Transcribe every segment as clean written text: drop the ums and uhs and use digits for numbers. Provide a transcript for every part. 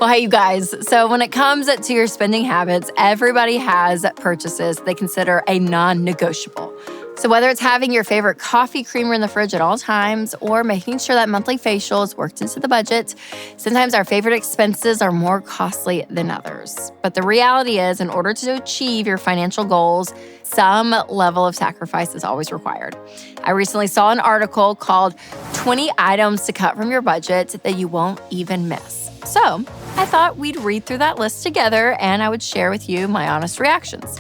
Well, hey, you guys. So when it comes to your spending habits, everybody has purchases they consider a non-negotiable. So whether it's having your favorite coffee creamer in the fridge at all times or making sure that monthly facial is worked into the budget, sometimes our favorite expenses are more costly than others. But the reality is, in order to achieve your financial goals, some level of sacrifice is always required. I recently saw an article called 20 Items to Cut from Your Budget That You Won't Even Miss. So I thought we'd read through that list together and I would share with you my honest reactions.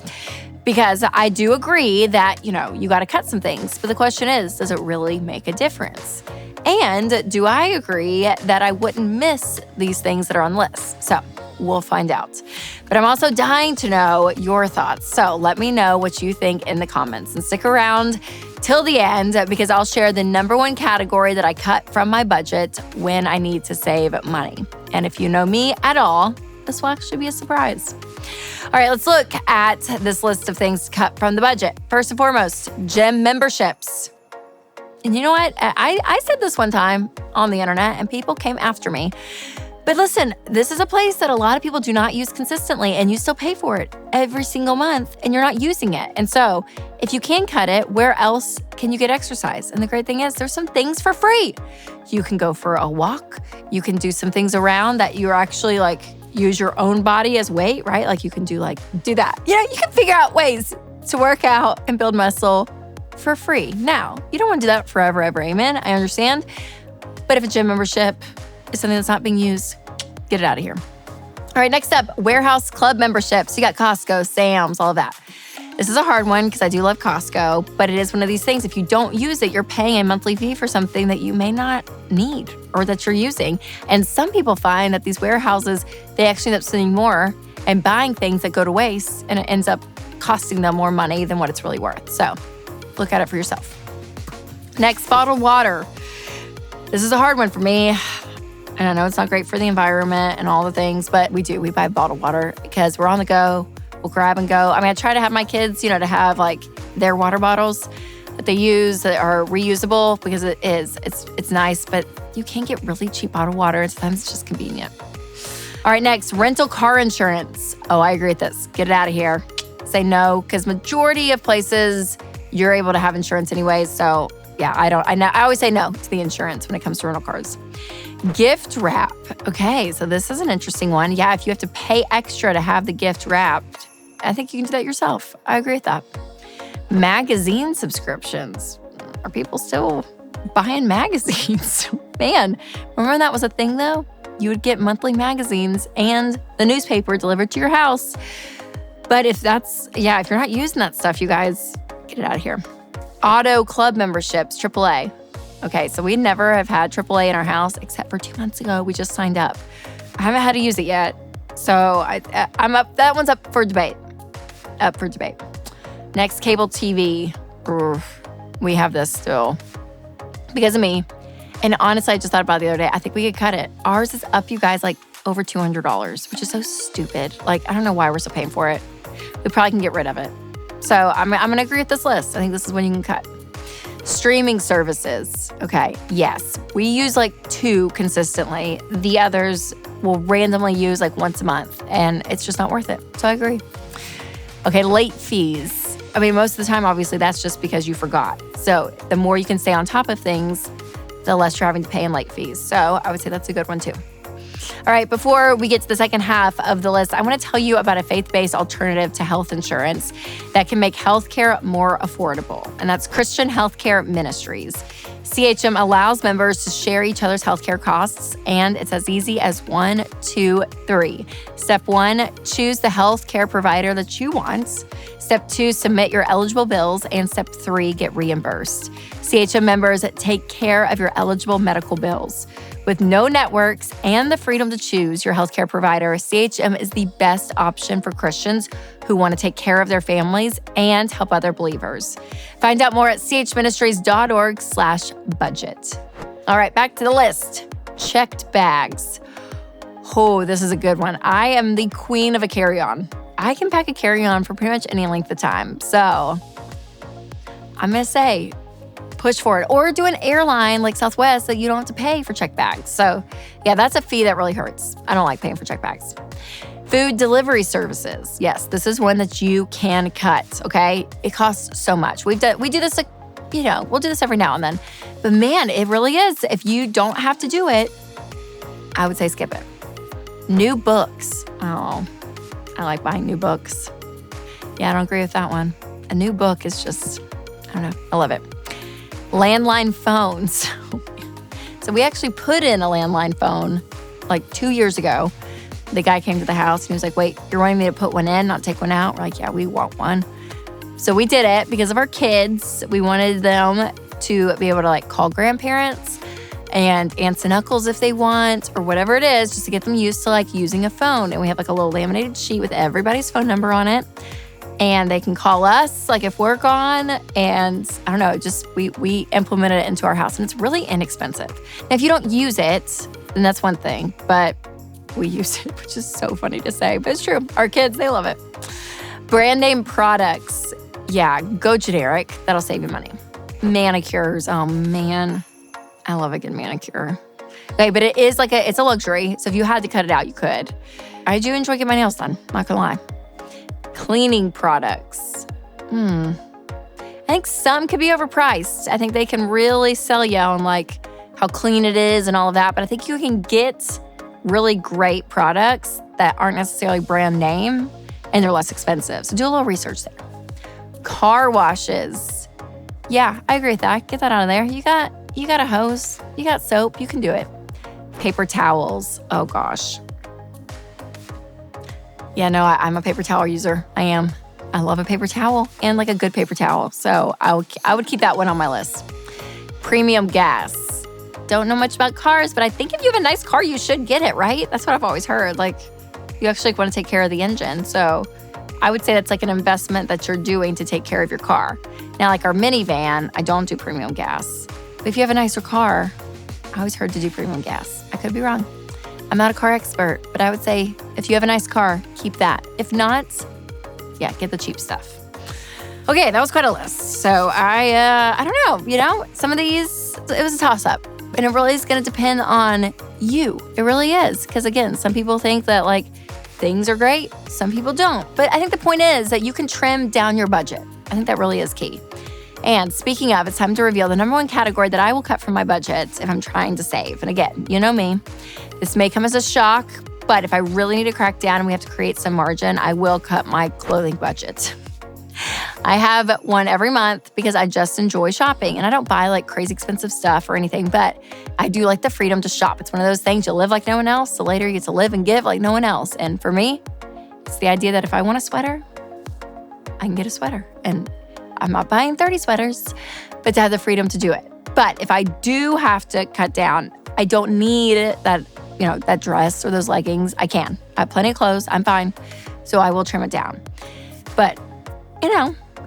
Because I do agree that, you got to cut some things. But the question is, does it really make a difference? And do I agree that I wouldn't miss these things that are on the list? So we'll find out. But I'm also dying to know your thoughts. So let me know what you think in the comments. And stick around till the end because I'll share the number one category that I cut from my budget when I need to save money. And if you know me at all, this will actually be a surprise. All right, let's look at this list of things to cut from the budget. First and foremost, gym memberships. And you know what? I said this one time on the internet and people came after me. But listen, this is a place that a lot of people do not use consistently and you still pay for it every single month and you're not using it. And so if you can cut it, where else can you get exercise? And the great thing is there's some things for free. You can go for a walk. You can do some things around that you're actually use your own body as weight, right? Like you can do that. You can figure out ways to work out and build muscle for free. Now, you don't want to do that forever, ever, amen. I understand. But if a gym membership is something that's not being used, get it out of here. All right, next up, warehouse club memberships. You got Costco, Sam's, all of that. This is a hard one because I do love Costco, but it is one of these things. If you don't use it, you're paying a monthly fee for something that you may not need or that you're using. And some people find that these warehouses, they actually end up spending more and buying things that go to waste, and it ends up costing them more money than what it's really worth. So look at it for yourself. Next, bottled water. This is a hard one for me. And I know it's not great for the environment and all the things, but we buy bottled water because we're on the go. We'll grab and go. I try to have my kids, to have their water bottles that they use that are reusable because it's nice, but you can get really cheap bottled water. Sometimes it's just convenient. All right, next, rental car insurance. Oh, I agree with this. Get it out of here. Say no, because majority of places you're able to have insurance anyway. So yeah, I always say no to the insurance when it comes to rental cars. Gift wrap. Okay, so this is an interesting one. Yeah, if you have to pay extra to have the gift wrapped, I think you can do that yourself. I agree with that. Magazine subscriptions. Are people still buying magazines? Man, remember when that was a thing though? You would get monthly magazines and the newspaper delivered to your house. But if you're not using that stuff, you guys, get it out of here. Auto club memberships, AAA. Okay, so we never have had AAA in our house except for 2 months ago. We just signed up. I haven't had to use it yet. So I'm up. That one's up for debate. Next, cable TV. We have this still because of me. And honestly, I just thought about it the other day. I think we could cut it. Ours is up, you guys, over $200, which is so stupid. I don't know why we're still paying for it. We probably can get rid of it. So I'm going to agree with this list. I think this is when you can cut. Streaming services. Okay, yes. We use 2 consistently. The others will randomly use once a month, and it's just not worth it. So I agree. Okay, late fees. Most of the time, obviously, that's just because you forgot. So the more you can stay on top of things, the less you're having to pay in late fees. So I would say that's a good one too. All right, before we get to the second half of the list, I want to tell you about a faith-based alternative to health insurance that can make healthcare more affordable, and that's Christian Healthcare Ministries. CHM allows members to share each other's healthcare costs, and it's as easy as 1, 2, 3. Step 1, choose the healthcare provider that you want. Step 2, submit your eligible bills. And Step 3, get reimbursed. CHM members take care of your eligible medical bills. With no networks and the freedom to choose your healthcare provider, CHM is the best option for Christians who want to take care of their families and help other believers. Find out more at chministries.org/budget. All right, back to the list. Checked bags. Oh, this is a good one. I am the queen of a carry-on. I can pack a carry-on for pretty much any length of time. So I'm going to say push for it. Or do an airline like Southwest that you don't have to pay for check bags. So yeah, that's a fee that really hurts. I don't like paying for check bags. Food delivery services. Yes, this is one that you can cut, okay? It costs so much. We do this, we'll do this every now and then. But man, it really is. If you don't have to do it, I would say skip it. New books. Oh, I like buying new books. Yeah, I don't agree with that one. A new book is just, I don't know, I love it. Landline phones. So we actually put in a landline phone like 2 years ago. The guy came to the house and he was like, wait, you're wanting me to put one in, not take one out? We're like, yeah, we want one. So we did it because of our kids. We wanted them to be able to like call grandparents and aunts and uncles if they want, or whatever it is, just to get them used to like using a phone. And we have like a little laminated sheet with everybody's phone number on it. And they can call us like if we're gone. And I don't know, just we implemented it into our house and it's really inexpensive. Now, if you don't use it, then that's one thing, but we use it, which is so funny to say, but it's true. Our kids, they love it. Brand name products. Yeah, go generic. That'll save you money. Manicures. Oh man, I love a good manicure. Okay, but it is like it's a luxury. So if you had to cut it out, you could. I do enjoy getting my nails done, not gonna lie. Cleaning products. I think some could be overpriced. I think they can really sell you on like how clean it is and all of that. But I think you can get really great products that aren't necessarily brand name and they're less expensive. So do a little research there. Car washes. Yeah, I agree with that. Get that out of there. You got a hose, you got soap, you can do it. Paper towels. Oh gosh. Yeah, no, I'm a paper towel user. I am. I love a paper towel and like a good paper towel. So I would keep that one on my list. Premium gas. Don't know much about cars, but I think if you have a nice car, you should get it, right? That's what I've always heard. Like, you actually want to take care of the engine. So I would say that's like an investment that you're doing to take care of your car. Now, like our minivan, I don't do premium gas. But if you have a nicer car, I always heard to do premium gas. I could be wrong. I'm not a car expert, but I would say if you have a nice car, keep that. If not, yeah, get the cheap stuff. Okay, that was quite a list. So I don't know, some of these, it was a toss-up. And it really is going to depend on you. It really is. Because again, some people think that like things are great. Some people don't. But I think the point is that you can trim down your budget. I think that really is key. And speaking of, it's time to reveal the number one category that I will cut from my budget if I'm trying to save. And again, you know me, this may come as a shock, but if I really need to crack down and we have to create some margin, I will cut my clothing budget. I have one every month because I just enjoy shopping and I don't buy like crazy expensive stuff or anything, but I do like the freedom to shop. It's one of those things you live like no one else, so later you get to live and give like no one else. And for me, it's the idea that if I want a sweater, I can get a sweater. And I'm not buying 30 sweaters, but to have the freedom to do it. But if I do have to cut down, I don't need that dress or those leggings. I can. I have plenty of clothes. I'm fine. So I will trim it down. But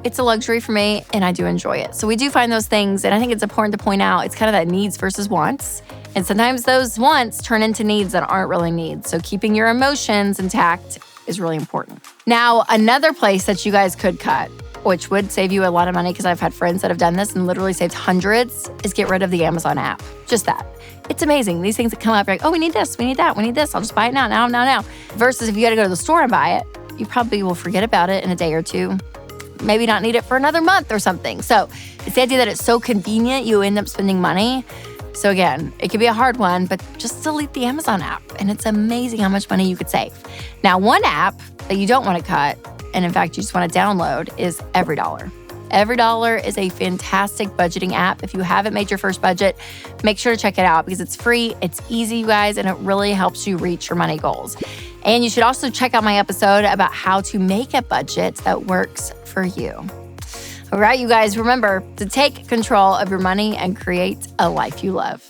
it's a luxury for me and I do enjoy it. So we do find those things. And I think it's important to point out, it's kind of that needs versus wants. And sometimes those wants turn into needs that aren't really needs. So keeping your emotions intact is really important. Now, another place that you guys could cut, which would save you a lot of money because I've had friends that have done this and literally saved hundreds, is get rid of the Amazon app. Just that. It's amazing. These things that come up, you're like, oh, we need this, we need that, we need this. I'll just buy it now. Versus if you got to go to the store and buy it, you probably will forget about it in a day or two. Maybe not need it for another month or something. So it's the idea that it's so convenient, you end up spending money. So again, it could be a hard one, but just delete the Amazon app. And it's amazing how much money you could save. Now, one app that you don't want to cut, and in fact, you just want to download, is EveryDollar. EveryDollar is a fantastic budgeting app. If you haven't made your first budget, make sure to check it out because it's free, it's easy, you guys, and it really helps you reach your money goals. And you should also check out my episode about how to make a budget that works for you. All right, you guys, remember to take control of your money and create a life you love.